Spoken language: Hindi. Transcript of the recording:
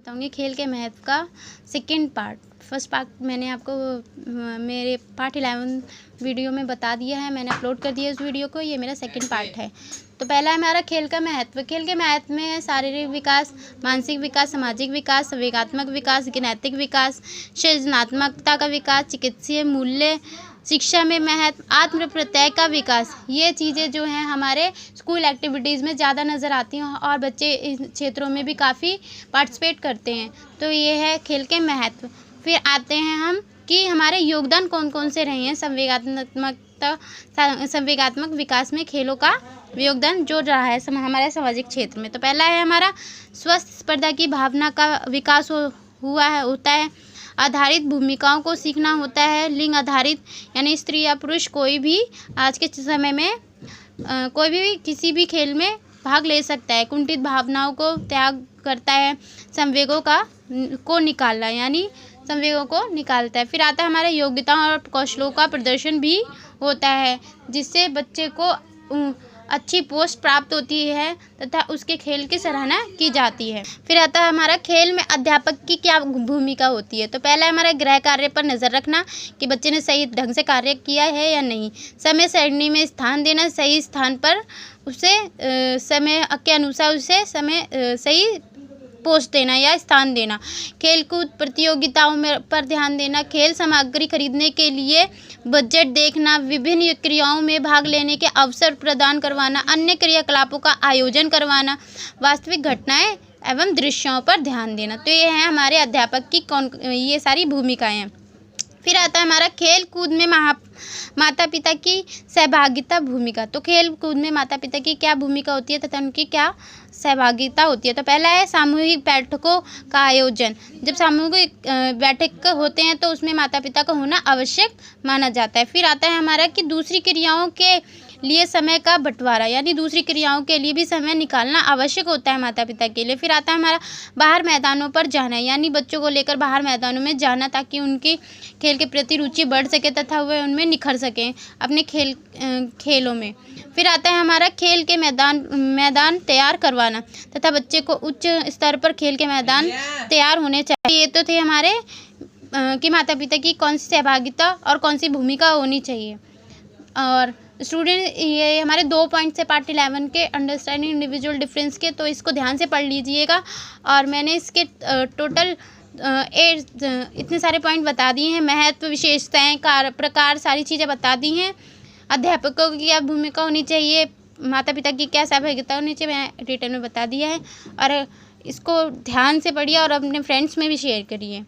बताऊंगी खेल के महत्व का सेकंड पार्ट। फर्स्ट पार्ट मैंने आपको मेरे पार्ट 11 वीडियो में बता दिया है, मैंने अपलोड कर दिया उस वीडियो को। ये मेरा सेकंड पार्ट है। तो पहला है हमारा खेल का महत्व। खेल के महत्व में है शारीरिक विकास, मानसिक विकास, सामाजिक विकास, संवेगात्मक विकास, नैतिक विकास, सृजनात्मकता का विकास, चिकित्सीय मूल्य, शिक्षा में महत्व, आत्म प्रत्यय का विकास। ये चीज़ें जो हैं हमारे स्कूल एक्टिविटीज़ में ज़्यादा नज़र आती हैं और बच्चे इन क्षेत्रों में भी काफ़ी पार्टिसिपेट करते हैं। तो ये है खेल के महत्व। फिर आते हैं हम कि हमारे योगदान कौन कौन से रहे हैं संवेगात्मक विकास में खेलों का योगदान जो रहा है हमारे सामाजिक क्षेत्र में। तो पहला है हमारा स्वस्थ स्पर्धा की भावना का विकास होता है। आधारित भूमिकाओं को सीखना होता है। लिंग आधारित यानी स्त्री या पुरुष कोई भी आज के समय में कोई भी किसी भी खेल में भाग ले सकता है। कुंठित भावनाओं को त्याग करता है। संवेगों को निकालना यानी संवेगों को निकालता है। फिर आता है हमारे योग्यताओं और कौशलों का प्रदर्शन भी होता है, जिससे बच्चे को अच्छी पोस्ट प्राप्त होती है तथा उसके खेल की सराहना की जाती है। फिर आता है हमारा खेल में अध्यापक की क्या भूमिका होती है। तो पहला है हमारा गृह कार्य पर नज़र रखना कि बच्चे ने सही ढंग से कार्य किया है या नहीं। समय सारणी में स्थान देना, सही स्थान पर उसे समय के अनुसार उसे सही पोस्ट देना या स्थान देना। खेलकूद प्रतियोगिताओं में पर ध्यान देना, खेल सामग्री खरीदने के लिए बजट देखना, विभिन्न क्रियाओं में भाग लेने के अवसर प्रदान करवाना, अन्य क्रियाकलापों का आयोजन करवाना, वास्तविक घटनाएं एवं दृश्यों पर ध्यान देना। तो ये है हमारे अध्यापक की ये सारी भूमिकाएं हैं। फिर आता है हमारा खेल कूद में माता पिता की सहभागिता भूमिका। तो खेल कूद में माता पिता की क्या भूमिका होती है तथा उनकी क्या सहभागिता होती है। तो पहला है सामूहिक बैठकों का आयोजन। जब सामूहिक बैठक होते हैं तो उसमें माता पिता का होना आवश्यक माना जाता है। फिर आता है हमारा कि दूसरी क्रियाओं के लिए समय का बंटवारा यानी दूसरी क्रियाओं के लिए भी समय निकालना आवश्यक होता है माता पिता के लिए। फिर आता है हमारा बाहर मैदानों पर जाना यानी बच्चों को लेकर बाहर मैदानों में जाना ताकि उनकी खेल के प्रति रुचि बढ़ सके तथा वे उनमें निखर सकें अपने खेलों में। फिर आता है हमारा खेल के मैदान तैयार करवाना तथा बच्चे को उच्च स्तर पर खेल के मैदान तैयार होने चाहिए। ये तो थे हमारे कि माता पिता की कौन सी सहभागिता और कौन सी भूमिका होनी चाहिए। और स्टूडेंट ये हमारे 2 पॉइंट्स है पार्ट 11 के अंडरस्टैंडिंग इंडिविजुअल डिफरेंस के, तो इसको ध्यान से पढ़ लीजिएगा। और मैंने इसके टोटल 8 इतने सारे पॉइंट बता दिए हैं। महत्व, विशेषताएं, प्रकार सारी चीज़ें बता दी हैं। अध्यापकों की क्या भूमिका होनी चाहिए, माता पिता की क्या सहभागिता होनी चाहिए, मैं डिटेल में बता दिया है। और इसको ध्यान से पढ़िए और अपने फ्रेंड्स में भी शेयर करिए।